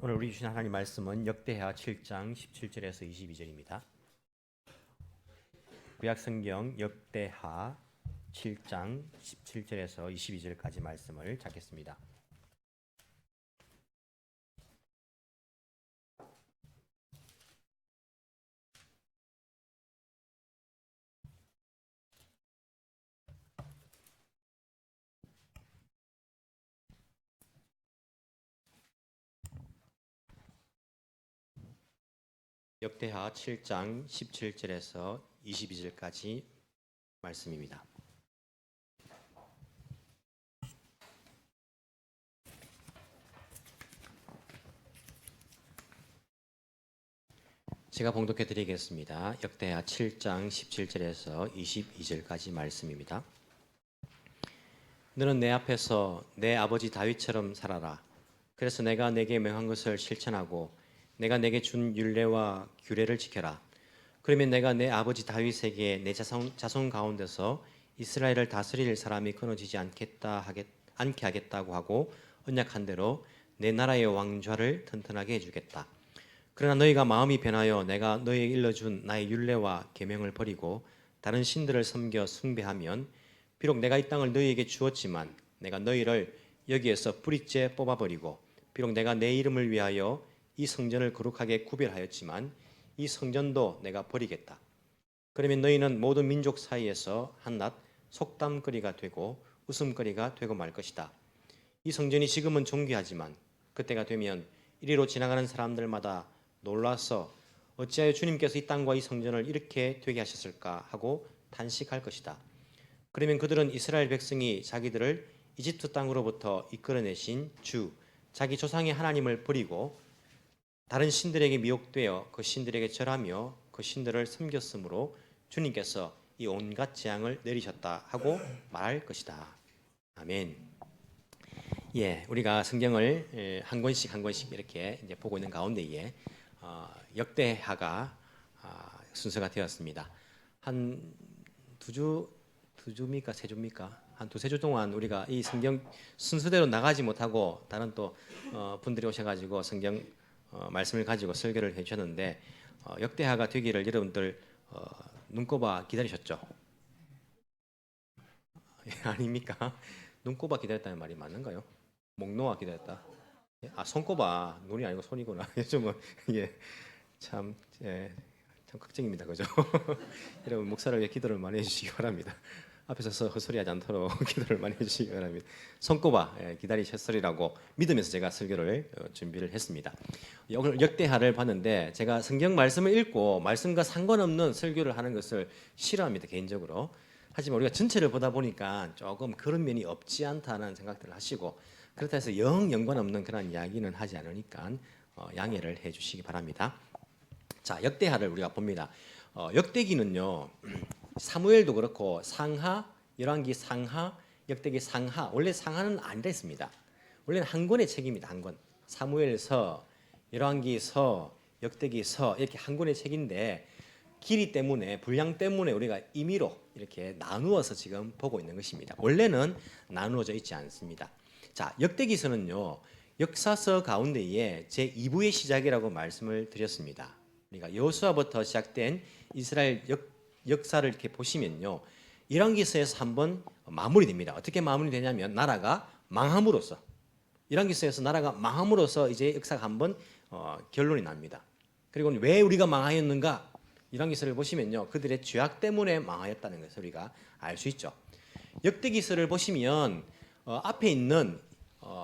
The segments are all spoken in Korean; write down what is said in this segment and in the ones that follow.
오늘 우리 주신 하나님 말씀은 역대하 7장 17절에서 22절입니다. 구약성경 역대하 7장 17절에서 22절까지 말씀을 찾겠습니다. 역대하 7장 17절에서 22절까지 말씀입니다. 제가 봉독해 드리겠습니다. 역대하 7장 17절에서 22절까지 말씀입니다. 너는 내 앞에서 내 아버지 다윗처럼 살아라. 그래서 내가 내게 명한 것을 실천하고 내가 내게 준 율례와 규례를 지켜라. 그러면 내가 내 아버지 다윗에게 내 자손 가운데서 이스라엘을 다스릴 사람이 끊어지지 않게 하겠다고 하고 언약한 대로 내 나라의 왕좌를 튼튼하게 해주겠다. 그러나 너희가 마음이 변하여 내가 너희에게 일러준 나의 율례와 계명을 버리고 다른 신들을 섬겨 숭배하면 비록 내가 이 땅을 너희에게 주었지만 내가 너희를 여기에서 뿌리째 뽑아버리고 비록 내가 내 이름을 위하여 이 성전을 거룩하게 구별하였지만 이 성전도 내가 버리겠다. 그러면 너희는 모든 민족 사이에서 한낱 속담거리가 되고 웃음거리가 되고 말 것이다. 이 성전이 지금은 존귀하지만 그때가 되면 이리로 지나가는 사람들마다 놀라서 어찌하여 주님께서 이 땅과 이 성전을 이렇게 되게 하셨을까 하고 탄식할 것이다. 그러면 그들은 이스라엘 백성이 자기들을 이집트 땅으로부터 이끌어내신 주 자기 조상의 하나님을 버리고 다른 신들에게 미혹되어 그 신들에게 절하며 그 신들을 섬겼으므로 주님께서 이 온갖 재앙을 내리셨다 하고 말할 것이다. 아멘. 예, 우리가 성경을 한 권씩 한 권씩 이렇게 이제 보고 있는 가운데에 역대하가 순서가 되었습니다. 한 두 주입니까? 세 주입니까? 한 두세 주 동안 우리가 이 성경 순서대로 나가지 못하고 다른 또 분들이 오셔가지고 성경 말씀을 가지고 설교를 해주셨는데 역대하가 되기를 여러분들 눈꼽아 기다리셨죠? 아닙니까? 눈꼽아 기다렸다는 말이 맞는가요? 목 놓아 기다렸다. 손꼽아 눈이 아니고 손이구나. 요즘은 참 걱정입니다, 그죠? 여러분 목사를 위해 기도를 많이 해주시기 바랍니다. 앞에 서서 헛소리하지 않도록 기도를 많이 해주시기 바랍니다. 손꼽아 기다리셨으리라고 믿으면서 제가 설교를 준비를 했습니다. 오늘 역대하를 봤는데 제가 성경 말씀을 읽고 말씀과 상관없는 설교를 하는 것을 싫어합니다, 개인적으로. 하지만 우리가 전체를 보다 보니까 조금 그런 면이 없지 않다는 생각들을 하시고 그렇다 해서 영 연관없는 그런 이야기는 하지 않으니까 양해를 해주시기 바랍니다. 자, 역대하를 우리가 봅니다. 역대기는요. 사무엘도 그렇고 상하, 열왕기 상하, 역대기 상하. 원래 상하는 아니라 했습니다. 원래는 한 권의 책입니다. 한 권. 사무엘서, 열왕기서, 역대기서 이렇게 한 권의 책인데 길이 때문에 분량 때문에 우리가 임의로 이렇게 나누어서 지금 보고 있는 것입니다. 원래는 나누어져 있지 않습니다. 자, 역대기서는요. 역사서 가운데에 제2부의 시작이라고 말씀을 드렸습니다. 그러니까 여호수아부터 시작된 이스라엘 역사를 이렇게 보시면요. 열왕기서에서 한번 마무리됩니다. 어떻게 마무리되냐면 나라가 망함으로써 열왕기서에서 나라가 망함으로써 이제 역사가 한번 결론이 납니다. 그리고 왜 우리가 망하였는가? 열왕기서를 보시면요. 그들의 죄악 때문에 망하였다는 것을 우리가 알 수 있죠. 역대기서를 보시면 앞에 있는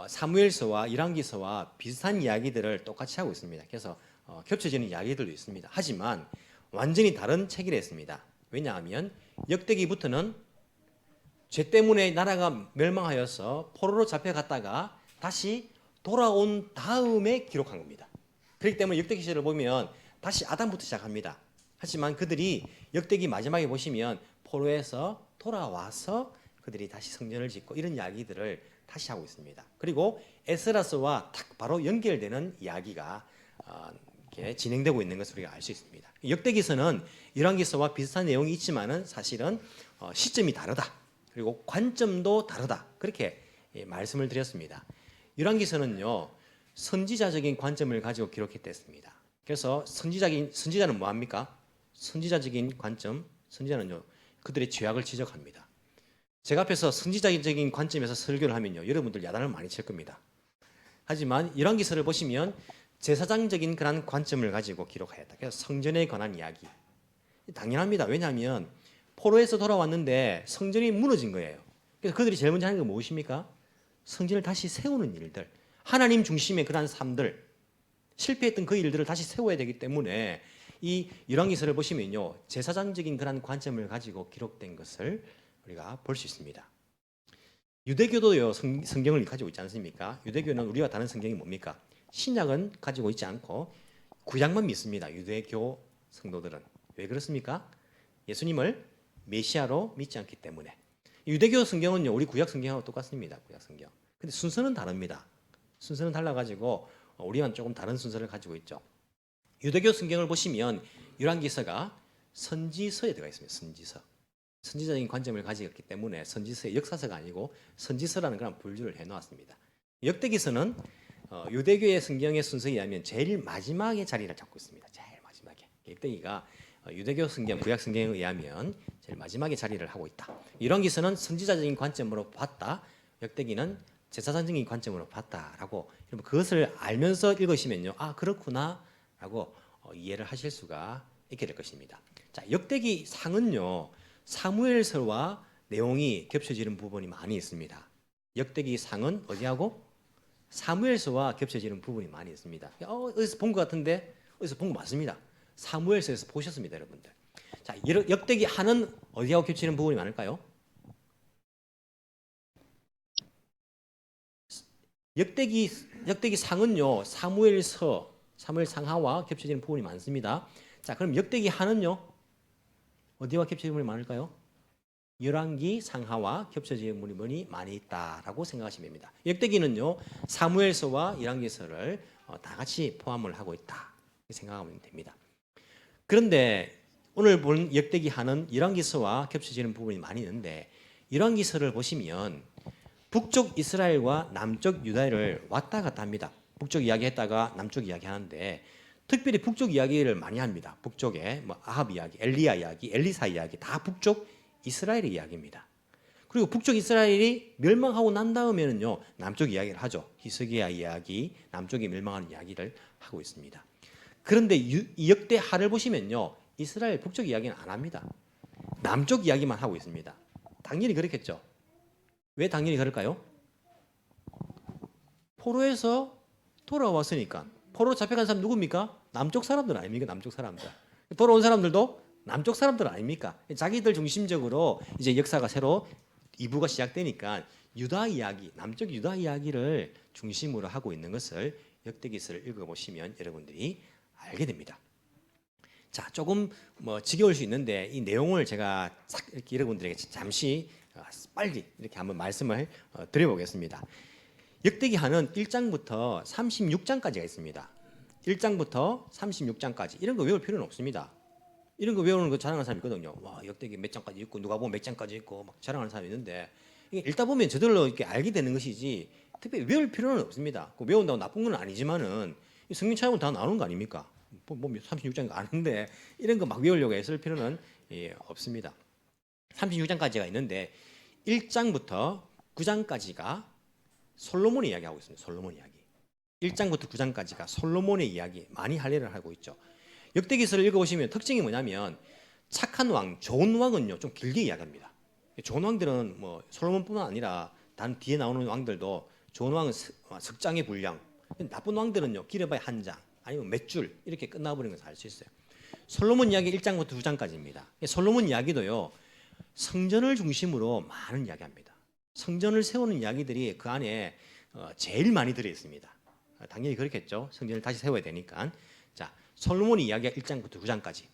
사무엘서와 열왕기서와 비슷한 이야기들을 똑같이 하고 있습니다. 그래서 겹쳐지는 이야기들도 있습니다. 하지만 완전히 다른 책이라 했습니다. 왜냐하면 역대기부터는 죄 때문에 나라가 멸망하여서 포로로 잡혀갔다가 다시 돌아온 다음에 기록한 겁니다. 그렇기 때문에 역대기서를 보면 다시 아담부터 시작합니다. 하지만 그들이 역대기 마지막에 보시면 포로에서 돌아와서 그들이 다시 성전을 짓고 이런 이야기들을 다시 하고 있습니다. 그리고 에스라서와 딱 바로 연결되는 이야기가 이렇게 진행되고 있는 것을 우리가 알 수 있습니다. 역대기서는 열왕기서와 비슷한 내용이 있지만은 사실은 시점이 다르다. 그리고 관점도 다르다. 그렇게 말씀을 드렸습니다. 열왕기서는요. 선지자적인 관점을 가지고 기록했댔습니다. 그래서 선지자는 뭐 합니까? 선지자적인 관점, 선지자는요 그들의 죄악을 지적합니다. 제가 앞에서 선지자적인 관점에서 설교를 하면요 여러분들 야단을 많이 칠 겁니다. 하지만 열왕기서를 보시면 제사장적인 그런 관점을 가지고 기록하였다. 그래서 성전에 관한 이야기. 당연합니다. 왜냐하면 포로에서 돌아왔는데 성전이 무너진 거예요. 그래서 그들이 제일 먼저 하는 게 무엇입니까? 성전을 다시 세우는 일들, 하나님 중심의 그러한 삶들, 실패했던 그 일들을 다시 세워야 되기 때문에 이 열왕기서를 보시면요 제사장적인 그런 관점을 가지고 기록된 것을 우리가 볼 수 있습니다. 유대교도요 성경을 가지고 있지 않습니까? 유대교는 우리와 다른 성경이 뭡니까? 신약은 가지고 있지 않고 구약만 믿습니다. 유대교 성도들은 왜 그렇습니까? 예수님을 메시아로 믿지 않기 때문에. 유대교 성경은요 우리 구약 성경하고 똑같습니다. 구약 성경. 근데 순서는 다릅니다. 순서는 달라가지고 우리와는 조금 다른 순서를 가지고 있죠. 유대교 성경을 보시면 열왕기서가 선지서에 들어가 있습니다. 선지서. 선지자적인 관점을 가지고 있기 때문에 선지서의 역사서가 아니고 선지서라는 그런 분류를 해놓았습니다. 역대기서는 유대교의 성경의 순서에 의하면 제일 마지막에 자리를 잡고 있습니다. 제일 마지막에. 역대기가 유대교 성경, 구약 성경에 의하면 제일 마지막에 자리를 하고 있다. 열왕기서는 선지자적인 관점으로 봤다. 역대기는 제사장적인 관점으로 봤다라고 그것을 알면서 읽으시면요, 아 그렇구나라고 이해를 하실 수가 있게 될 것입니다. 자, 역대기 상은요 사무엘서와 내용이 겹쳐지는 부분이 많이 있습니다. 역대기 상은 어디하고 사무엘서와 겹쳐지는 부분이 많이 있습니다. 어디서 본 것 같은데 어디서 본 거 맞습니다. 사무엘서에서 보셨습니다, 여러분들. 자, 역대기 하는 어디하고 겹치는 부분이 많을까요? 역대기 상은요 사무엘 상하와 겹쳐지는 부분이 많습니다. 자, 그럼 역대기 하는요 어디와 겹쳐지는 부분이 많을까요? 열왕기 상하와 겹쳐지는 부분이 많이 있다라고 생각하시면 됩니다. 역대기는요 사무엘서와 열왕기서를 다 같이 포함을 하고 있다 생각하면 됩니다. 그런데 오늘 본 역대기 하는 열왕기서와 겹쳐지는 부분이 많이 있는데 열왕기서를 보시면 북쪽 이스라엘과 남쪽 유다를 왔다 갔다 합니다. 북쪽 이야기했다가 남쪽 이야기하는데 특별히 북쪽 이야기를 많이 합니다. 북쪽에 뭐 아합 이야기, 엘리야 이야기, 엘리사 이야기 다 북쪽 이스라엘의 이야기입니다. 그리고 북쪽 이스라엘이 멸망하고 난 다음에는요 남쪽 이야기를 하죠. 히스기야 이야기, 남쪽이 멸망하는 이야기를 하고 있습니다. 그런데 이 역대하를 보시면요 이스라엘 북쪽 이야기는 안 합니다. 남쪽 이야기만 하고 있습니다. 당연히 그렇겠죠. 왜 당연히 그럴까요? 포로에서 돌아왔으니까. 포로 잡혀간 사람 누굽니까? 남쪽 사람들 아닙니까? 남쪽 사람들. 돌아온 사람들도 남쪽 사람들 아닙니까? 자기들 중심적으로 이제 역사가 새로 2부가 시작되니까 유다 이야기, 남쪽 유다 이야기를 중심으로 하고 있는 것을 역대기서를 읽어보시면 여러분들이 알게 됩니다. 자, 조금 뭐 지겨울 수 있는데 이 내용을 제가 이렇게 여러분들에게 잠시 빨리 이렇게 한번 말씀을 드려보겠습니다. 역대기하는 1장부터 36장까지가 있습니다. 1장부터 36장까지 이런 거 외울 필요는 없습니다. 이런 거 외우는 거 자랑하는 사람이 있거든요. 와, 역대기 몇 장까지 있고 누가 보면 몇 장까지 있고 막 자랑하는 사람이 있는데 이게 읽다 보면 저절로 이렇게 알게 되는 것이지 특별히 외울 필요는 없습니다. 외운다고 나쁜 건 아니지만은 성경 찾아보면 다 나오는 거 아닙니까? 뭐 36장 아는데 이런 거 막 외우려고 했을 필요는 없습니다. 36장까지가 있는데 1장부터 9장까지가 솔로몬의 이야기하고 있습니다. 솔로몬 이야기. 1장부터 9장까지가 솔로몬의 이야기 많이 할례를 하고 있죠. 역대기서를 읽어보시면 특징이 뭐냐면 착한 왕, 좋은 왕은요 좀 길게 이야기합니다. 좋은 왕들은 뭐 솔로몬뿐만 아니라 단 뒤에 나오는 왕들도 좋은 왕은 석장의 분량, 나쁜 왕들은요 길어봐야 한 장 아니면 몇 줄 이렇게 끝나버리는 것을 알 수 있어요. 솔로몬 이야기 1장부터 9장까지입니다. 솔로몬 이야기도요 성전을 중심으로 많은 이야기합니다. 성전을 세우는 이야기들이 그 안에 제일 많이 들어 있습니다. 당연히 그렇겠죠. 성전을 다시 세워야 되니까. 자, 솔로몬 이야기가 1장부터 9장까지,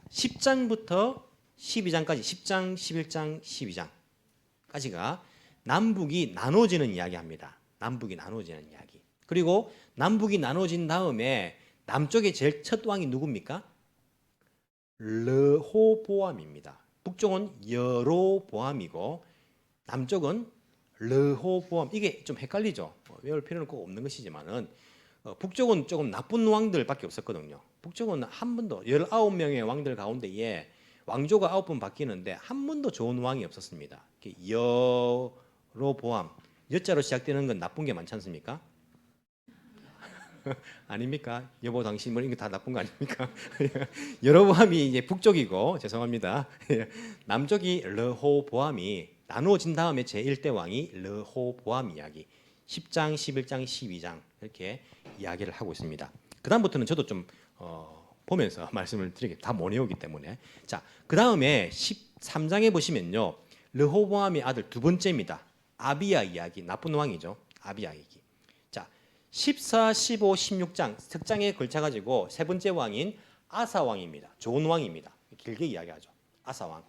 10장부터 12장까지, 10장, 11장, 12장까지가 남북이 나눠지는 이야기합니다. 남북이 나눠지는 이야기. 그리고 남북이 나눠진 다음에 남쪽의 제일 첫 왕이 누굽니까? 르호보암입니다. 북쪽은 여로보암이고 남쪽은 르호보암. 이게 좀 헷갈리죠. 외울 필요는 꼭 없는 것이지만은 북쪽은 조금 나쁜 왕들밖에 없었거든요. 북쪽은 한 번도 19명의 왕들 가운데에 왕조가 9번 바뀌는데 한 번도 좋은 왕이 없었습니다. 여로보암, 여자로 시작되는 건 나쁜 게 많지 않습니까? 아닙니까? 여보 당신 뭐 이거 다 나쁜 거 아닙니까? 여로보암이 이제 북쪽이고 죄송합니다. 남쪽이 르호보암이 나누어진 다음에 제1대 왕이 르호보암 이야기 10장, 11장, 12장 이렇게 이야기를 하고 있습니다. 그 다음부터는 저도 좀 보면서 말씀을 드리겠습니다. 다 못 외우기 때문에. 자, 그 다음에 13장에 보시면요. 르호보암의 아들 두 번째입니다. 아비야 이야기, 나쁜 왕이죠. 아비야 이야기. 자, 14, 15, 16장 석 장에 걸쳐가지고 세 번째 왕인 아사 왕입니다. 좋은 왕입니다. 길게 이야기하죠. 아사 왕.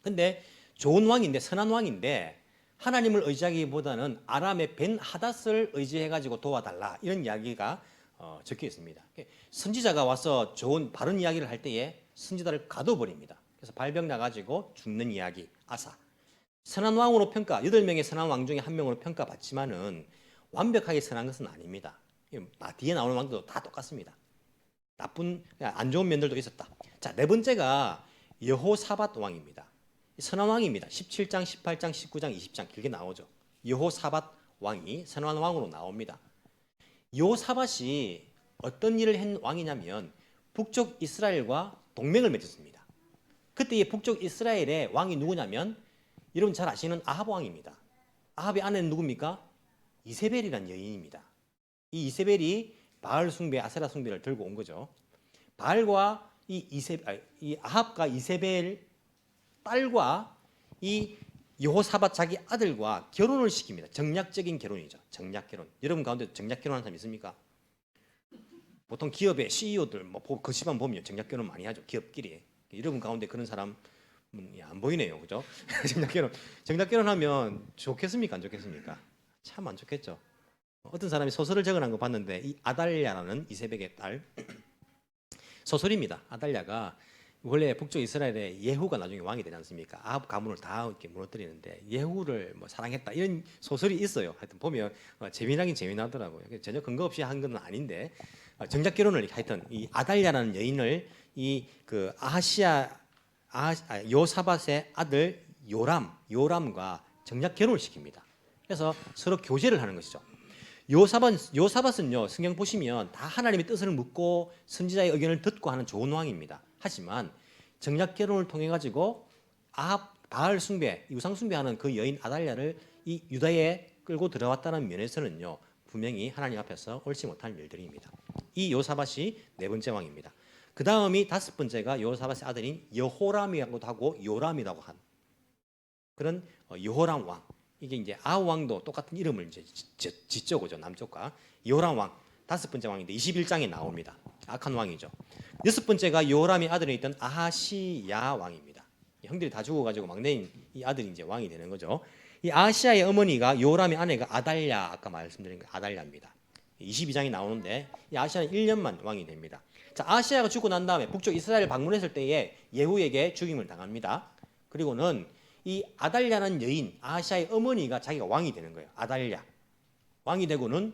근데 좋은 왕인데 선한 왕인데 하나님을 의지하기보다는 아람의 벤 하닷을 의지해가지고 도와달라 이런 이야기가 적혀 있습니다. 선지자가 와서 좋은 바른 이야기를 할 때에 선지자를 가둬버립니다. 그래서 발병 나가지고 죽는 이야기 아사. 선한 왕으로 평가 8명의 선한 왕 중에 한 명으로 평가받지만은 완벽하게 선한 것은 아닙니다. 뒤에 나오는 왕들도 다 똑같습니다. 나쁜 안 좋은 면들도 있었다. 자, 네 번째가 여호사밧 왕입니다. 선한 왕입니다. 17장, 18장, 19장, 20장 길게 나오죠. 여호사밧 왕이 선한 왕으로 나옵니다. 여호사밧이 어떤 일을 한 왕이냐면 북쪽 이스라엘과 동맹을 맺었습니다. 그때 이 북쪽 이스라엘의 왕이 누구냐면 여러분 잘 아시는 아합 왕입니다. 아합의 아내는 누굽니까? 이세벨이라는 여인입니다. 이 이세벨이 바알 숭배, 아세라 숭배를 들고 온 거죠. 바알과 이 아합과 이세벨 딸과 이 여호사밧 자기 아들과 결혼을 시킵니다. 정략적인 결혼이죠. 정략 결혼. 여러분 가운데 정략 결혼하는 사람 있습니까? 보통 기업의 CEO들 뭐 거시만 보면 정략 결혼 많이 하죠. 기업끼리. 여러분 가운데 그런 사람 안 보이네요. 그죠? 정략 결혼하면 좋겠습니까? 안 좋겠습니까? 참 안 좋겠죠. 어떤 사람이 소설을 적어놓은 거 봤는데 이 아달랴라는 이세벨의 딸 소설입니다. 아달랴가 원래 북쪽 이스라엘에 예후가 나중에 왕이 되지 않습니까? 아합 가문을 다 이렇게 무너뜨리는데 예후를 뭐 사랑했다 이런 소설이 있어요. 하여튼 보면 재미나긴 재미나더라고요. 전혀 근거 없이 한 건 아닌데 정작 결혼을 하여튼 이 아달랴라는 여인을 이 그 요사밧의 아들 요람과 정작 결혼을 시킵니다. 그래서 서로 교제를 하는 것이죠. 요사밧은요 성경 보시면 다 하나님의 뜻을 묻고 선지자의 의견을 듣고 하는 좋은 왕입니다. 하지만 정략 결혼을 통해 가지고 아합 바알 숭배, 우상 숭배하는 그 여인 아달랴를 이 유다에 끌고 들어왔다는 면에서는요 분명히 하나님 앞에서 옳지 못한 일들입니다. 이 요사밧이 네 번째 왕입니다. 그 다음이 다섯 번째가 요사밧의 아들인 여호람이라고도 하고 요람이라고 한 그런 여호람 왕. 이게 이제 아우 왕도 똑같은 이름을 이제 짓죠, 그죠? 남쪽과 요람 왕 다섯 번째 왕인데 21장에 나옵니다. 악한 왕이죠. 여섯 번째가 요람의 아들에 있던 아하시야 왕입니다. 형들이 다 죽어가지고 막내인 이 아들이 이제 왕이 되는 거죠. 이 아하시야의 어머니가 요람의 아내가 아달랴 아까 말씀드린 거 아달랴입니다. 22장이 나오는데 이 아하시야는 1년만 왕이 됩니다. 자, 아하시야가 죽고 난 다음에 북쪽 이스라엘 방문했을 때에 예후에게 죽임을 당합니다. 그리고는 이 아달랴는 여인 아하시야의 어머니가 자기가 왕이 되는 거예요. 아달랴 왕이 되고는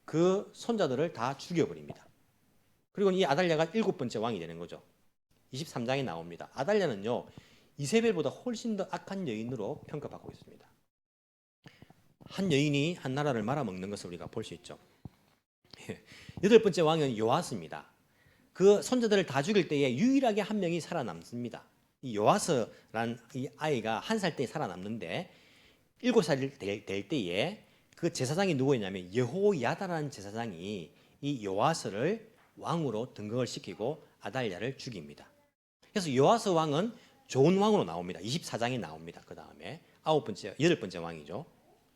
그 손자들을 다 죽여버립니다. 그리고 이 아달랴가 일곱 번째 왕이 되는 거죠. 23장에 나옵니다. 아달랴는요 이세벨보다 훨씬 더 악한 여인으로 평가받고 있습니다. 한 여인이 한 나라를 말아먹는 것을 우리가 볼 수 있죠. 여덟 번째 왕은 요아스입니다. 그 손자들을 다 죽일 때에 유일하게 한 명이 살아남습니다. 이 요아스라는 이 아이가 한 살 때 살아남는데 7살 될 때에 그 제사장이 누구였냐면 여호야다라는 제사장이 이 요아스를 왕으로 등극을 시키고 아달랴를 죽입니다. 그래서 요아스 왕은 좋은 왕으로 나옵니다. 24장에 나옵니다. 그 다음에 여덟 번째 왕이죠.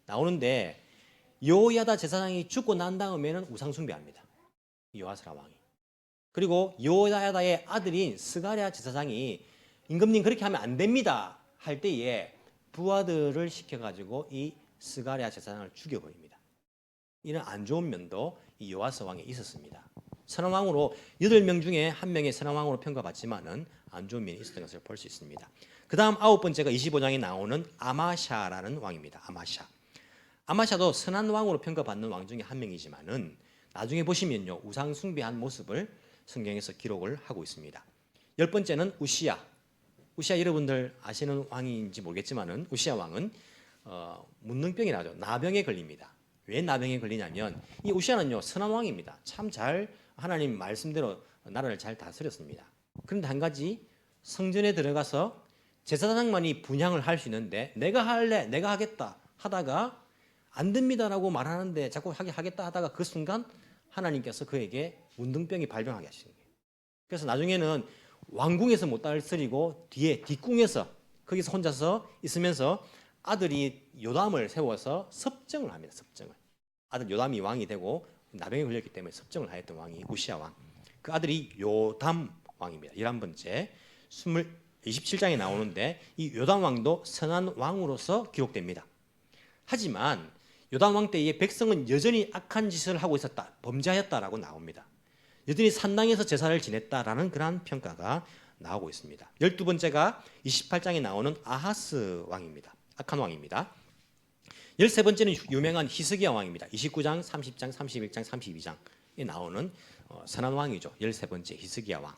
나오는데 여호야다 제사장이 죽고 난 다음에는 우상 숭배합니다. 요아스라 왕이. 그리고 여호야다의 아들인 스가랴 제사장이 임금님 그렇게 하면 안 됩니다 할 때에 부하들을 시켜가지고 이 스가랴 제사장을 죽여버립니다. 이런 안 좋은 면도 이 요아스 왕에 있었습니다. 선한 왕으로 8명 중에 한 명의 선한 왕으로 평가받지만은 안 좋은 면이 있었던 것을 볼 수 있습니다. 그 다음 아홉 번째가 25장에 나오는 아마샤라는 왕입니다. 아마샤도 선한 왕으로 평가받는 왕 중에 한 명이지만은 나중에 보시면요, 우상 숭배한 모습을 성경에서 기록을 하고 있습니다. 10번째는 우시야. 우시야 여러분들 아시는 왕인지 모르겠지만은 우시야 왕은 문능병이 나죠. 나병에 걸립니다. 왜 나병에 걸리냐면 이 우시야는요 선한 왕입니다. 참 잘 하나님 말씀대로 나라를 잘 다스렸습니다. 그런데 한 가지 성전에 들어가서 제사장만이 분향을 할 수 있는데 내가 할래, 내가 하겠다 하다가 안 됩니다라고 말하는데 자꾸 하겠다 하다가 그 순간 하나님께서 그에게 문둥병이 발병하게 하시는 거예요. 그래서 나중에는 왕궁에서 못 다스리고 뒤에 뒷궁에서 거기서 혼자서 있으면서 아들이 요담을 세워서 섭정을 합니다. 섭정을. 아들 요담이 왕이 되고 나병에 걸렸기 때문에 섭정을 하였던 왕이 우시야 왕. 그 아들이 요담 왕입니다. 11번째 27장에 나오는데 이 요담 왕도 선한 왕으로서 기록됩니다. 하지만 요담 왕 때의 백성은 여전히 악한 짓을 하고 있었다. 범죄하였다라고 나옵니다. 여전히 산당에서 제사를 지냈다라는 그러한 평가가 나오고 있습니다. 12번째가 28장에 나오는 아하스 왕입니다. 악한 왕입니다. 13번째는 유명한 히스기야 왕입니다. 29장, 30장, 31장, 32장에 나오는 선한 왕이죠. 13번째 히스기야 왕.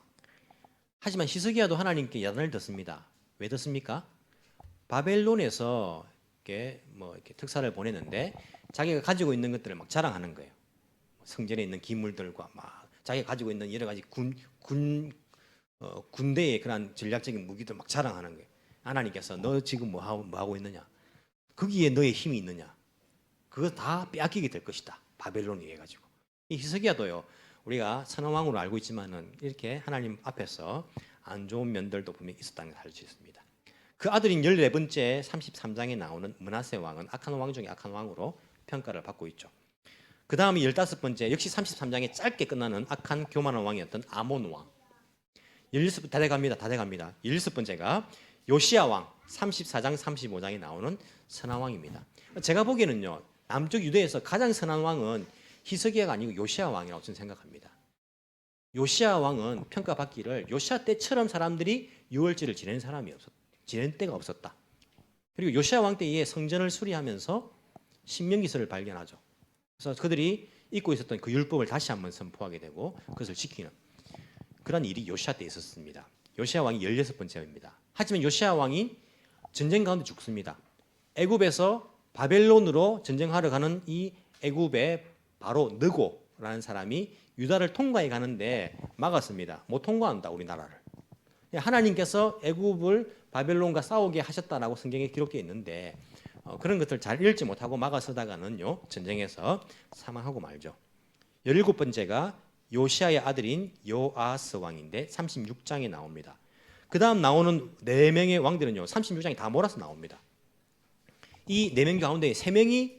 하지만 히스기야도 하나님께 야단을 듣습니다. 왜 듣습니까? 바벨론에서 이렇게 특사를 보냈는데 자기가 가지고 있는 것들을 막 자랑하는 거예요. 성전에 있는 기물들과 막 자기가 가지고 있는 여러 가지 군대의 그런 전략적인 무기들 막 자랑하는 거예요. 하나님께서 너 지금 뭐 하고 있느냐? 거기에 너의 힘이 있느냐? 그거 다 빼앗기게 될 것이다. 바벨론에 의해 가지고. 이 히스기야도요. 우리가 선한 왕으로 알고 있지만은 이렇게 하나님 앞에서 안 좋은 면들도 분명히 있었다는 걸 알 수 있습니다. 그 아들인 14번째 33장에 나오는 므낫세 왕은 악한 왕 중에 악한 왕으로 평가를 받고 있죠. 그 다음에 15번째 역시 33장에 짧게 끝나는 악한 교만한 왕이었던 아몬 왕. 16번 다 돼갑니다. 16번째가 요시야 왕 34장 35장에 나오는 선한 왕입니다. 제가 보기에는요. 남쪽 유대에서 가장 선한 왕은 히스기야가 아니고 요시야 왕이라고 저는 생각합니다. 요시야 왕은 평가받기를 요시야 때처럼 사람들이 유월절을 지낸 때가 없었다. 그리고 요시야 왕 때에 성전을 수리하면서 신명기서를 발견하죠. 그래서 그들이 잊고 있었던 그 율법을 다시 한번 선포하게 되고 그것을 지키는 그런 일이 요시야 때 있었습니다. 요시야 왕이 16번째입니다. 하지만 요시야 왕이 전쟁 가운데 죽습니다. 애굽에서 바벨론으로 전쟁하러 가는 이 애굽의 바로 느고라는 사람이 유다를 통과해 가는데 막았습니다. 못 통과한다 우리나라를. 하나님께서 애굽을 바벨론과 싸우게 하셨다라고 성경에 기록되어 있는데 그런 것들 잘 읽지 못하고 막아서다가는요 전쟁에서 사망하고 말죠. 17번째가 요시야의 아들인 요아스 왕인데 36장에 나옵니다. 그 다음 나오는 4명의 왕들은요 36장에 다 몰아서 나옵니다. 이 4명 가운데 3명이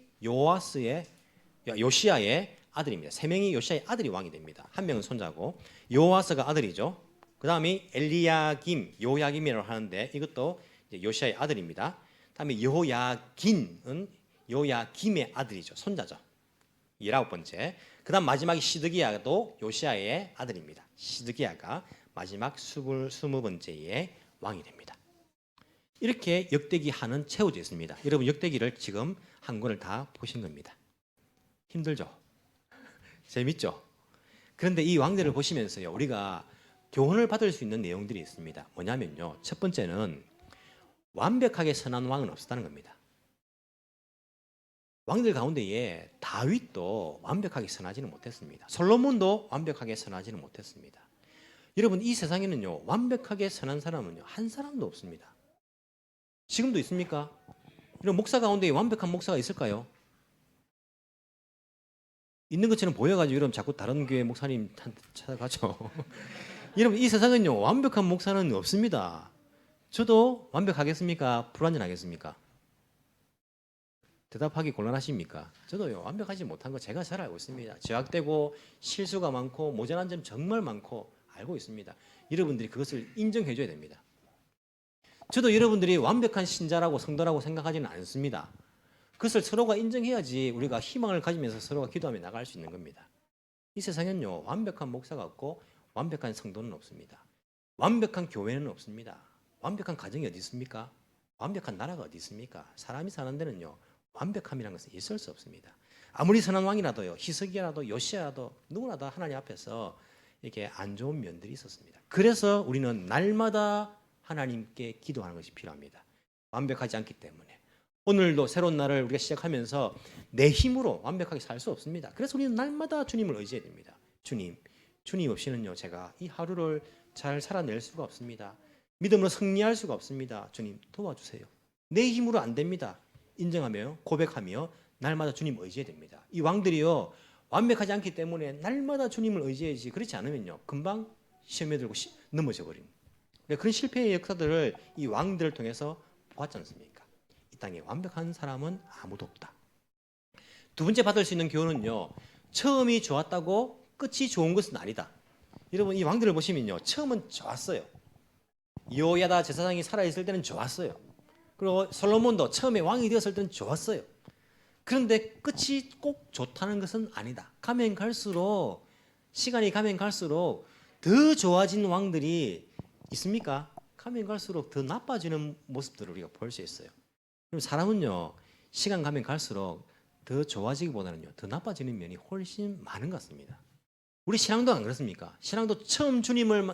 요시야의 아들입니다. 3명이 요시야의 아들이 왕이 됩니다. 한 명은 손자고 요아스가 아들이죠. 그 다음에 요야김이라고 하는데 이것도 요시야의 아들입니다. 다음에 여호야긴은 요야김의 아들이죠. 손자죠. 19번째. 그 다음 마지막에 시드기야도 요시야의 아들입니다. 시드기야가 마지막 20번째의 왕이 됩니다. 이렇게 역대기 하는 채워져 있습니다. 여러분 역대기를 지금 한 권을 다 보신 겁니다. 힘들죠? 재밌죠? 그런데 이 왕들을 보시면서요 우리가 교훈을 받을 수 있는 내용들이 있습니다. 뭐냐면요. 첫 번째는 완벽하게 선한 왕은 없었다는 겁니다. 왕들 가운데에 다윗도 완벽하게 선하지는 못했습니다. 솔로몬도 완벽하게 선하지는 못했습니다. 여러분 이 세상에는요 완벽하게 선한 사람은요 한 사람도 없습니다. 지금도 있습니까? 이런 목사 가운데 완벽한 목사가 있을까요? 있는 것처럼 보여가지고 여러분 자꾸 다른 교회 목사님한테 찾아가죠. 여러분 이 세상은요 완벽한 목사는 없습니다. 저도 완벽하겠습니까? 불완전하겠습니까? 대답하기 곤란하십니까? 저도요 완벽하지 못한 거 제가 잘 알고 있습니다. 죄악되고 실수가 많고 모자란 점 정말 많고 알고 있습니다. 여러분들이 그것을 인정해 줘야 됩니다. 저도 여러분들이 완벽한 신자라고 성도라고 생각하지는 않습니다. 그것을 서로가 인정해야지 우리가 희망을 가지면서 서로가 기도하며 나갈 수 있는 겁니다. 이 세상에는요 완벽한 목사가 없고 완벽한 성도는 없습니다. 완벽한 교회는 없습니다. 완벽한 가정이 어디 있습니까? 완벽한 나라가 어디 있습니까? 사람이 사는 데는요 완벽함이라는 것은 있을 수 없습니다. 아무리 선한 왕이라도요, 히스기야라도 요시야라도 누구나 다 하나님 앞에서 이렇게 안 좋은 면들이 있었습니다. 그래서 우리는 날마다 하나님께 기도하는 것이 필요합니다. 완벽하지 않기 때문에. 오늘도 새로운 날을 우리가 시작하면서 내 힘으로 완벽하게 살 수 없습니다. 그래서 우리는 날마다 주님을 의지해야 됩니다. 주님 없이는요, 제가 이 하루를 잘 살아낼 수가 없습니다. 믿음으로 승리할 수가 없습니다. 주님 도와주세요. 내 힘으로 안 됩니다. 인정하며 고백하며 날마다 주님 의지해야 됩니다. 이 왕들이요, 완벽하지 않기 때문에 날마다 주님을 의지해야지, 그렇지 않으면요 금방 시험에 들고 넘어져 버립니다. 그런 실패의 역사들을 이 왕들을 통해서 보았지 않습니까? 이 땅에 완벽한 사람은 아무도 없다. 두 번째 받을 수 있는 교훈은요, 처음이 좋았다고 끝이 좋은 것은 아니다. 여러분, 이 왕들을 보시면요, 처음은 좋았어요. 여호야다 제사장이 살아있을 때는 좋았어요. 그리고 솔로몬도 처음에 왕이 되었을 때는 좋았어요. 그런데 끝이 꼭 좋다는 것은 아니다. 가면 갈수록, 시간이 가면 갈수록 더 좋아진 왕들이 있습니까? 가면 갈수록 더 나빠지는 모습들을 우리가 볼 수 있어요. 그럼 사람은요, 시간 가면 갈수록 더 좋아지기보다는요, 더 나빠지는 면이 훨씬 많은 것 같습니다. 우리 신앙도 안 그렇습니까? 신앙도 처음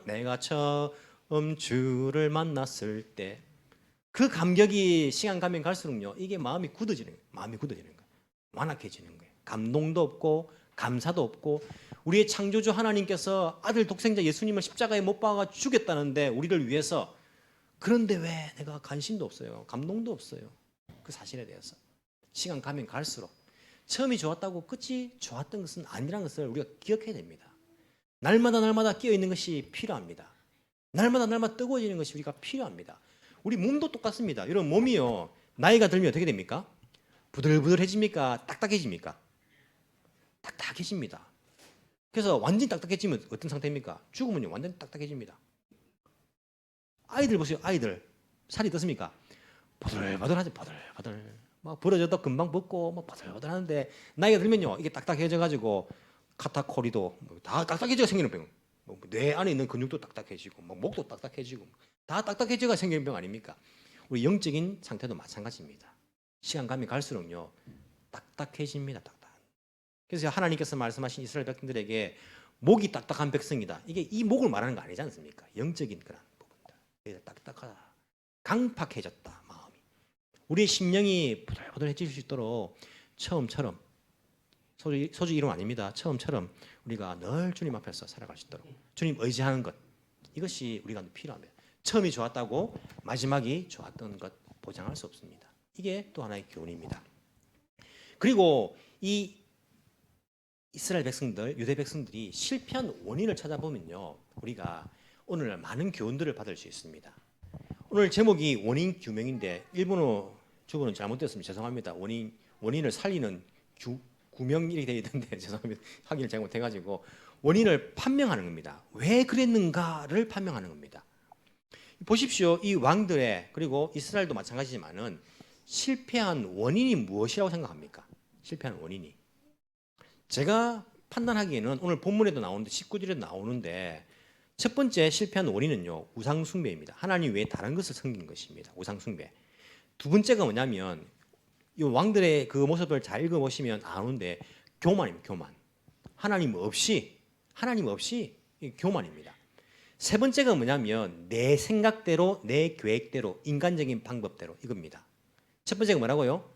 내가 처음 주를 만났을 때 그 감격이 시간 가면 갈수록요, 이게 마음이 굳어지는 거예요. 완악해지는 거예요. 감동도 없고 감사도 없고, 우리의 창조주 하나님께서 아들 독생자 예수님을 십자가에 못 박아 죽였다는데 우리를 위해서, 그런데 왜 내가 관심도 없어요, 감동도 없어요. 그 사실에 대해서 시간 가면 갈수록 처음이 좋았다고 끝이 좋았던 것은 아니라는 것을 우리가 기억해야 됩니다. 날마다 깨어있는 것이 필요합니다. 날마다 뜨거워지는 것이 우리가 필요합니다. 우리 몸도 똑같습니다. 여러분, 몸이요, 나이가 들면 어떻게 됩니까? 부들부들해집니까? 딱딱해집니까? 딱딱해집니다. 그래서 완전히 딱딱해지면 어떤 상태입니까? 죽으면요, 완전히 딱딱해집니다. 아이들 보세요. 아이들 살이 어떻습니까? 버들버들하죠. 버들버들. 막 부러져도 금방 벗고 막 버들버들하는데, 나이가 들면요, 이게 딱딱해져가지고 카타코리도 다 딱딱해져가 생기는 병. 뇌 안에 있는 근육도 딱딱해지고, 목도 딱딱해지고, 다 딱딱해져가 생기는 병 아닙니까? 우리 영적인 상태도 마찬가지입니다. 시간 가면 갈수록요, 딱딱해집니다. 그래서 하나님께서 말씀하신 이스라엘 백성들에게 목이 딱딱한 백성이다. 이게 이 목을 말하는 거 아니지 않습니까? 영적인 그런 부분들. 딱딱하다. 강팍해졌다, 마음이. 우리의 심령이 부들부들해질 수 있도록 처음처럼, 소주 이름 아닙니다. 처음처럼 우리가 늘 주님 앞에서 살아갈 수 있도록 주님 의지하는 것, 이것이 우리가 필요합니다. 처음이 좋았다고 마지막이 좋았던 것 보장할 수 없습니다. 이게 또 하나의 교훈입니다. 그리고 이 이스라엘 백성들, 유대 백성들이 실패한 원인을 찾아보면요, 우리가 오늘날 많은 교훈들을 받을 수 있습니다. 오늘 제목이 원인 규명인데 일본어 주어는 잘못됐습니다. 죄송합니다. 원인을 살리는 구명 이렇게 되어 있던데 죄송합니다. 확인을 잘못해가지고 원인을 판명하는 겁니다. 왜 그랬는가를 판명하는 겁니다. 보십시오. 이 왕들의, 그리고 이스라엘도 마찬가지지만은 실패한 원인이 무엇이라고 생각합니까? 실패한 원인이. 제가 판단하기에는 오늘 본문에도 나오는데 19절에도 나오는데, 첫 번째 실패한 원인은요, 우상숭배입니다. 하나님 외에 다른 것을 섬긴 것입니다. 우상숭배. 두 번째가 뭐냐면, 이 왕들의 그 모습을 잘 읽어보시면 아는데, 교만입니다. 교만. 하나님 없이 교만입니다. 세 번째가 뭐냐면, 내 생각대로, 내 계획대로, 인간적인 방법대로, 이겁니다. 첫 번째가 뭐라고요?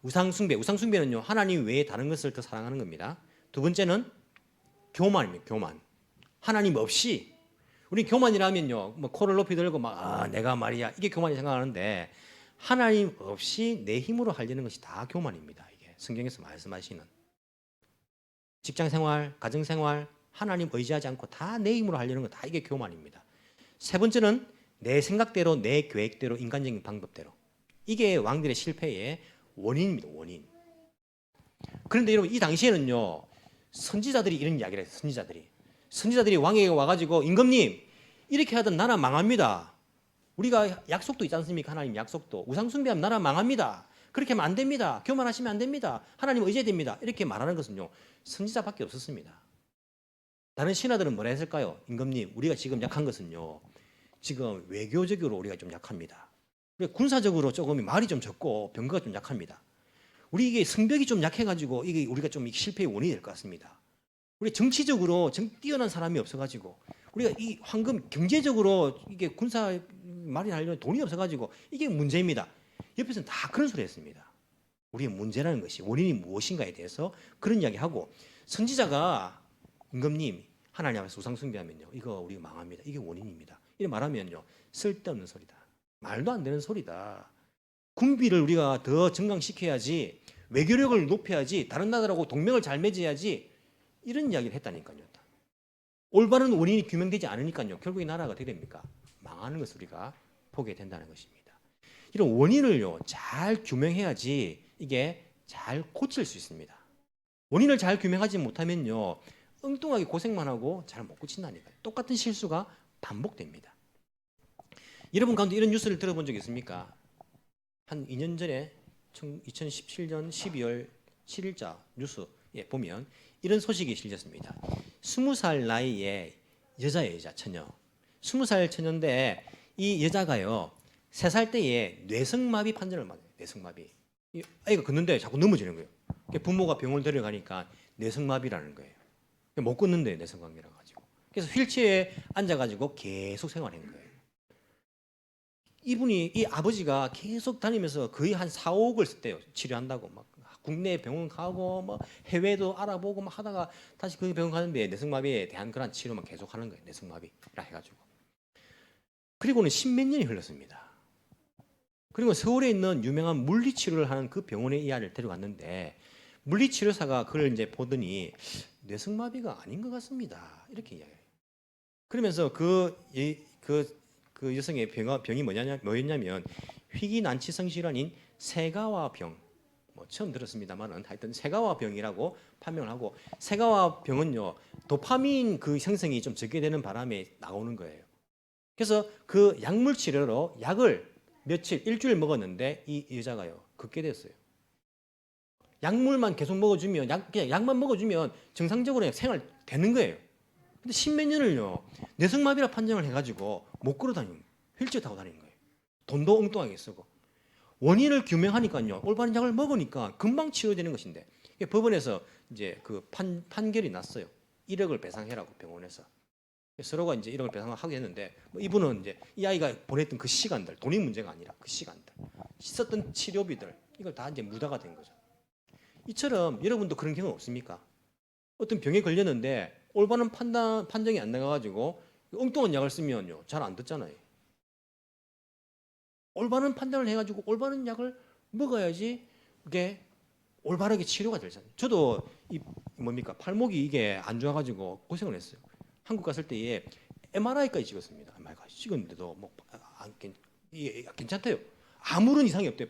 우상숭배. 우상숭배는요, 하나님 외에 다른 것을 더 사랑하는 겁니다. 두 번째는 교만입니다. 교만. 하나님 없이. 우리 교만이라면요, 코를 높이 들고 내가 말이야, 이게 교만이 생각하는데, 하나님 없이 내 힘으로 하려는 것이 다 교만입니다. 이게 성경에서 말씀하시는 직장생활, 가정생활, 하나님 의지하지 않고 다 내 힘으로 하려는 거, 다 이게 교만입니다. 세 번째는 내 생각대로, 내 계획대로, 인간적인 방법대로. 이게 왕들의 실패의 원인입니다. 원인. 그런데 여러분, 이 당시에는요, 선지자들이 이런 이야기를 해요. 선지자들이 왕에게 와가지고, 임금님, 이렇게 하던 나라 망합니다. 우리가 약속도 있지 않습니까? 하나님 약속도. 우상숭배하면 나라 망합니다. 그렇게 하면 안 됩니다. 교만하시면 안 됩니다. 하나님 의지해야 됩니다. 이렇게 말하는 것은요, 선지자밖에 없었습니다. 다른 신하들은 뭐라 했을까요? 임금님, 우리가 지금 약한 것은요, 지금 외교적으로 우리가 좀 약합니다. 군사적으로 조금 말이 좀 적고 병거가 좀 약합니다. 우리 이게 성벽이 좀 약해가지고 이게 우리가 좀 실패의 원인이 될 것 같습니다. 우리 정치적으로 뛰어난 사람이 없어가지고 우리가 이 황금 경제적으로 이게 군사 마련하려면 돈이 없어가지고 이게 문제입니다. 옆에서는 다 그런 소리 했습니다. 우리의 문제라는 것이 원인이 무엇인가에 대해서 그런 이야기하고 선지자가 임금님 하나님 앞에서 우상 숭배하면요 이거 우리가 망합니다. 이게 원인입니다. 이렇게 말하면요 쓸데없는 소리다. 말도 안 되는 소리다. 군비를 우리가 더 증강시켜야지 외교력을 높여야지 다른 나라하고 동맹을 잘 맺어야지 이런 이야기를 했다니까요. 올바른 원인이 규명되지 않으니까요. 결국 이 나라가 어떻게 됩니까? 망하는 것을 우리가 보게 된다는 것입니다. 이런 원인을요 잘 규명해야지 이게 잘 고칠 수 있습니다. 원인을 잘 규명하지 못하면요 엉뚱하게 고생만 하고 잘 못 고친다니까요. 똑같은 실수가 반복됩니다. 여러분 가운데 이런 뉴스를 들어본 적 있습니까? 한 2년 전에 2017년 12월 7일자 뉴스에 보면 이런 소식이 실렸습니다. 20살 나이에 여자예요, 여자 처녀. 20살 처녀인데 이 여자가요 3살 때에 뇌성마비 판정을 받아요. 뇌성마비. 아이가 걷는데 자꾸 넘어지는 거예요. 부모가 병원을 데려가니까 뇌성마비라는 거예요. 못 걷는데 뇌성마비라 가지고. 그래서 휠체어에 앉아가지고 계속 생활한 거예요. 이 아버지가 계속 다니면서 거의 한 4, 5억을 썼대요. 치료한다고 막 국내 병원 가고 뭐 해외도 알아보고 막 하다가 다시 그 병원 가는데 뇌성마비에 대한 그런 치료만 계속 하는 거예요. 뇌성마비라 해가지고. 그리고는 10몇 년이 흘렀습니다. 그리고 서울에 있는 유명한 물리치료를 하는 그 병원에 이 아이를 데려갔는데 물리치료사가 그걸 이제 보더니 뇌성마비가 아닌 것 같습니다. 이렇게 이야기해요. 그러면서 그 여성의 병이 뭐였냐면 희귀난치성 질환인 세가와병. 뭐 처음 들었습니다만은 하여튼 세가와병이라고 판명을 하고 세가와병은요 도파민 그 생성이 좀 적게 되는 바람에 나오는 거예요. 그래서 그 약물 치료로 약을 일주일 먹었는데 이 여자가요 걷게 됐어요. 약물만 계속 먹어주면 그냥 약만 먹어주면 정상적으로 생활 되는 거예요. 근데 10몇 년을요 뇌성마비라 판정을 해가지고 못 걸어 다니는 거예요. 휠체어 타고 다니는 거예요. 돈도 엉뚱하게 쓰고 원인을 규명하니까요 올바른 약을 먹으니까 금방 치료되는 것인데 법원에서 이제 그 판결이 났어요. 1억을 배상해라고 병원에서. 서로가 이제 1억을 배상하게 했는데 뭐 이분은 이제 이 아이가 보냈던 그 시간들 돈이 문제가 아니라 그 시간들 썼던 치료비들 이걸 다 이제 무다가 된 거죠. 이처럼 여러분도 그런 경우 없습니까? 어떤 병에 걸렸는데 올바른 판정이 안 나가가지고 엉뚱한 약을 쓰면요 잘 안 듣잖아요. 올바른 판단을 해가지고 올바른 약을 먹어야지 그게 올바르게 치료가 되잖아요. 저도 팔목이 이게 안 좋아가지고 고생을 했어요. 한국 갔을 때에 MRI까지 찍었습니다. MRI까지 찍었는데도 뭐 이게 괜찮대요. 아무런 이상이 없대요.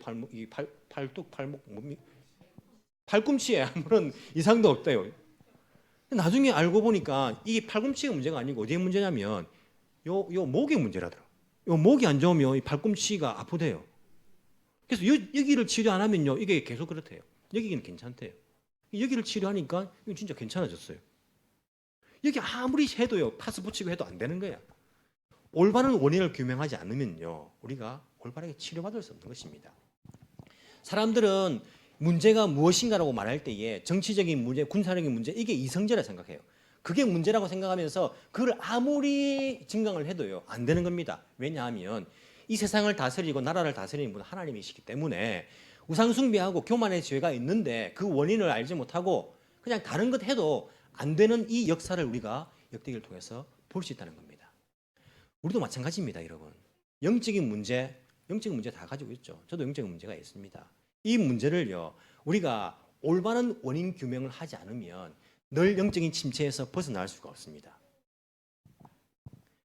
팔꿈치에 아무런 이상도 없대요. 나중에 알고 보니까 이게 팔꿈치가 문제가 아니고 어디에 문제냐면 요 목의 문제라더라고요. 요 목이 안 좋으면 이 팔꿈치가 아프대요. 그래서 여기를 치료 안 하면요 이게 계속 그렇대요. 여기는 괜찮대요. 여기를 치료하니까 이거 진짜 괜찮아졌어요. 여기 아무리 해도요 파스 붙이고 해도 안 되는 거야. 올바른 원인을 규명하지 않으면요 우리가 올바르게 치료받을 수 없는 것입니다. 사람들은 문제가 무엇인가라고 말할 때에 정치적인 문제, 군사적인 문제 이게 이성제라 생각해요. 그게 문제라고 생각하면서 그걸 아무리 증강을 해도요 안 되는 겁니다. 왜냐하면 이 세상을 다스리고 나라를 다스리는 분은 하나님이시기 때문에 우상 숭배하고 교만의 죄가 있는데 그 원인을 알지 못하고 그냥 다른 것 해도 안 되는 이 역사를 우리가 역대기를 통해서 볼 수 있다는 겁니다. 우리도 마찬가지입니다, 여러분. 영적인 문제 다 가지고 있죠. 저도 영적인 문제가 있습니다. 이 문제를요 우리가 올바른 원인 규명을 하지 않으면 늘 영적인 침체에서 벗어날 수가 없습니다.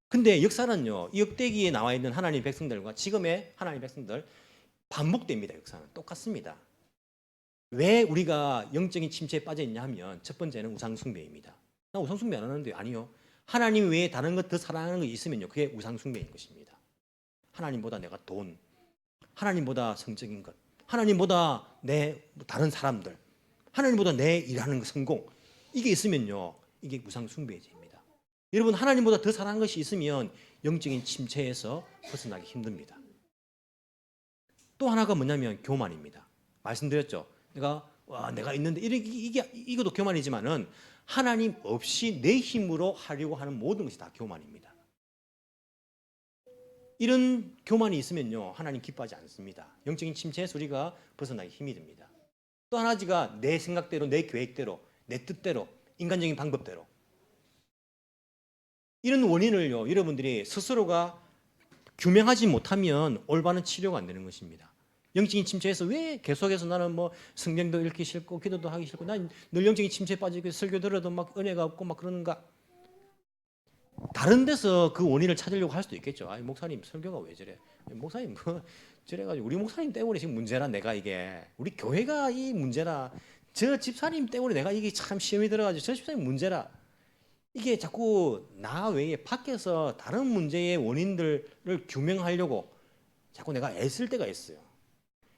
근데 역사는요 이 역대기에 나와 있는 하나님 백성들과 지금의 하나님 백성들 반복됩니다. 역사는 똑같습니다. 왜 우리가 영적인 침체에 빠져 있냐 하면 첫 번째는 우상 숭배입니다. 나 우상 숭배 안 하는데 아니요. 하나님 외에 다른 것 더 사랑하는 것이 있으면요 그게 우상 숭배인 것입니다. 하나님보다 내가 돈, 하나님보다 성적인 것, 하나님보다 내 다른 사람들, 하나님보다 내 일하는 성공 이게 있으면요 이게 우상 숭배입니다. 여러분 하나님보다 더 사랑하는 것이 있으면 영적인 침체에서 벗어나기 힘듭니다. 또 하나가 뭐냐면 교만입니다. 말씀드렸죠. 내가 있는데 이것도 교만이지만은 하나님 없이 내 힘으로 하려고 하는 모든 것이 다 교만입니다. 이런 교만이 있으면요 하나님 기뻐하지 않습니다. 영적인 침체에서 우리가 벗어나기 힘이 듭니다. 또 하나가 내 생각대로, 내 계획대로, 내 뜻대로, 인간적인 방법대로 이런 원인을요 여러분들이 스스로가 규명하지 못하면 올바른 치료가 안 되는 것입니다. 영적인 침체에서 왜 계속해서 나는 뭐 성경도 읽기 싫고 기도도 하기 싫고 난 늘 영적인 침체에 빠지고 설교 들어도 막 은혜가 없고 막 그러는가? 다른 데서 그 원인을 찾으려고 할 수도 있겠죠. 아니 목사님 설교가 왜 저래? 목사님 그 저래가지고 우리 목사님 때문에 지금 문제라 내가 이게 우리 교회가 이 문제라 저 집사님 때문에 내가 이게 참 시험이 들어가지고 저 집사님 문제라 이게 자꾸 나 외에 밖에서 다른 문제의 원인들을 규명하려고 자꾸 내가 애쓸 때가 있어요.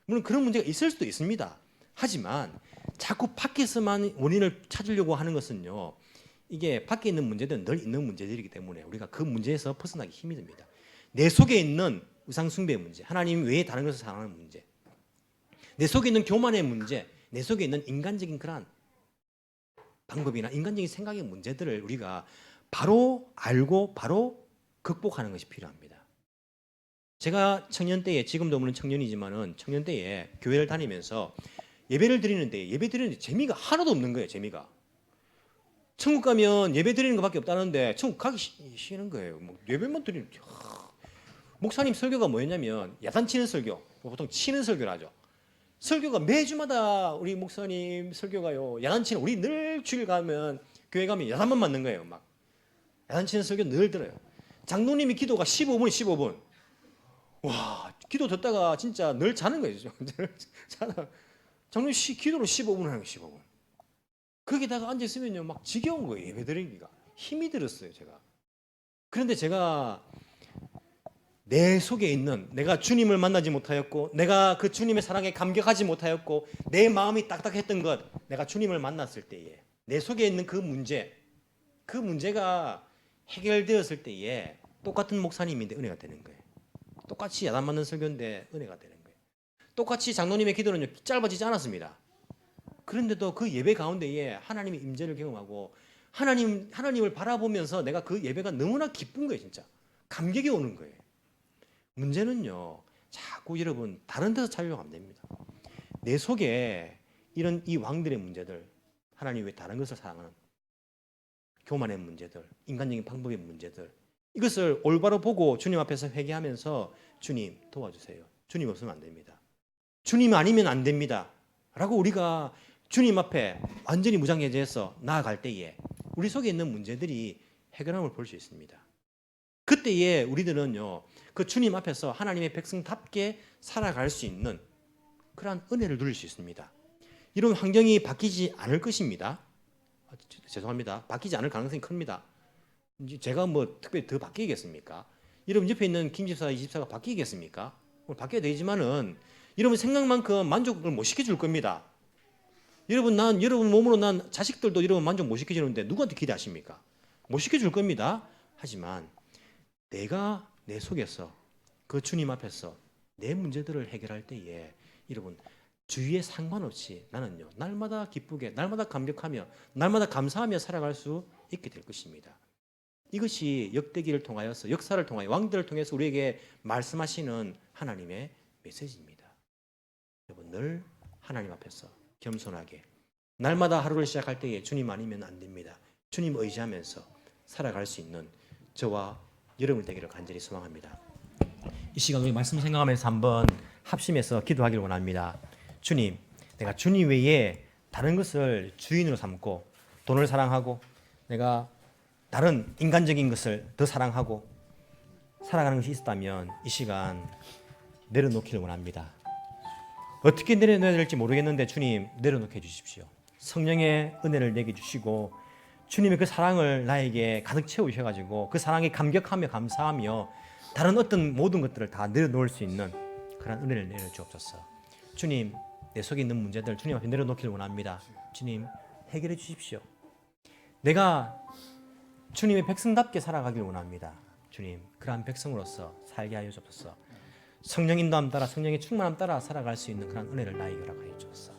물론 그런 문제가 있을 수도 있습니다. 하지만 자꾸 밖에서만 원인을 찾으려고 하는 것은요. 이게 밖에 있는 문제들은 늘 있는 문제들이기 때문에 우리가 그 문제에서 벗어나기 힘이 듭니다. 내 속에 있는 우상숭배의 문제, 하나님 외에 다른 것을 사랑하는 문제, 내 속에 있는 교만의 문제, 내 속에 있는 인간적인 그런 방법이나 인간적인 생각의 문제들을 우리가 바로 알고 바로 극복하는 것이 필요합니다. 제가 청년 때에 지금도 물론 청년이지만은 청년 때에 교회를 다니면서 예배를 드리는데 예배 드리는데 재미가 하나도 없는 거예요. 재미가. 천국 가면 예배 드리는 것밖에 없다는데 천국 가기 싫은 거예요. 뭐 예배만 드리는. 목사님 설교가 뭐였냐면 야단치는 설교. 보통 치는 설교를 하죠. 설교가 매주마다 우리 목사님 설교가요. 야단치는 우리 늘 주일 가면 교회 가면 야단만 맞는 거예요. 막 야단치는 설교 늘 들어요. 장로님이 기도가 15분 15분. 와 기도 듣다가 진짜 늘 자는 거예요. 장로님 기도로 15분 하는 거 15분. 거기다가 앉아있으면요 막 지겨운 거예요. 예배 드리기가 힘이 들었어요. 제가. 그런데 제가 내 속에 있는 내가 주님을 만나지 못하였고 내가 그 주님의 사랑에 감격하지 못하였고 내 마음이 딱딱했던 것 내가 주님을 만났을 때에 내 속에 있는 그 문제가 해결되었을 때에 똑같은 목사님인데 은혜가 되는 거예요. 똑같이 야단 맞는 설교인데 은혜가 되는 거예요. 똑같이 장로님의 기도는 짧아지지 않았습니다. 그런데도 그 예배 가운데에 하나님의 임재를 경험하고 하나님을 바라보면서 내가 그 예배가 너무나 기쁜 거예요. 진짜 감격이 오는 거예요. 문제는요 자꾸 여러분 다른 데서 찾으려고 하면 됩니다. 내 속에 이런 이 왕들의 문제들 하나님 왜 다른 것을 사랑하는 교만의 문제들 인간적인 방법의 문제들 이것을 올바로 보고 주님 앞에서 회개하면서 주님 도와주세요. 주님 없으면 안 됩니다. 주님 아니면 안 됩니다. 라고 우리가 주님 앞에 완전히 무장해제해서 나아갈 때에 우리 속에 있는 문제들이 해결함을 볼 수 있습니다. 그때에 우리들은요 그 주님 앞에서 하나님의 백성답게 살아갈 수 있는 그러한 은혜를 누릴 수 있습니다. 이런 환경이 바뀌지 않을 것입니다. 죄송합니다. 바뀌지 않을 가능성이 큽니다. 제가 뭐 특별히 더 바뀌겠습니까? 여러분 옆에 있는 김집사, 이집사가 바뀌겠습니까? 바뀌어야 되지만은 여러분 생각만큼 만족을 못 시켜줄 겁니다. 여러분 몸으로 난 자식들도 여러분 만족 못 시켜주는데 누구한테 기대하십니까? 못 시켜줄 겁니다. 하지만 내가 내 속에서 그 주님 앞에서 내 문제들을 해결할 때에 여러분 주위에 상관없이 나는요 날마다 기쁘게 날마다 감격하며 날마다 감사하며 살아갈 수 있게 될 것입니다. 이것이 역대기를 통하여서 역사를 통하여 왕들을 통해서 우리에게 말씀하시는 하나님의 메시지입니다. 여러분 늘 하나님 앞에서 겸손하게 날마다 하루를 시작할 때에 주님 아니면 안 됩니다. 주님 의지하면서 살아갈 수 있는 저와 여러분 되기를 간절히 소망합니다. 이 시간 우리 말씀 생각하면서 한번 합심해서 기도하기를 원합니다. 주님, 내가 주님 외에 다른 것을 주인으로 삼고 돈을 사랑하고 내가 다른 인간적인 것을 더 사랑하고 살아가는 것이 있었다면 이 시간 내려놓기를 원합니다. 어떻게 내려놔야 될지 모르겠는데 주님 내려놓게 해주십시오. 성령의 은혜를 내게 주시고 주님의 그 사랑을 나에게 가득 채우셔가지고 그 사랑에 감격하며 감사하며 다른 어떤 모든 것들을 다 내려놓을 수 있는 그런 은혜를 내려주옵소서. 주님 내 속에 있는 문제들 주님 앞에 내려놓기를 원합니다. 주님 해결해 주십시오. 내가 주님의 백성답게 살아가길 원합니다. 주님 그러한 백성으로서 살게 하여 주옵소서. 성령 인도함 따라 성령의 충만함 따라 살아갈 수 있는 그런 은혜를 나에게 허락하여 주옵소서.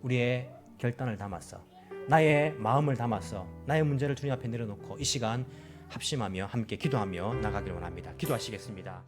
우리의 결단을 담아서 나의 마음을 담아서 나의 문제를 주님 앞에 내려놓고 이 시간 합심하며 함께 기도하며 나가기를 원합니다. 기도하시겠습니다.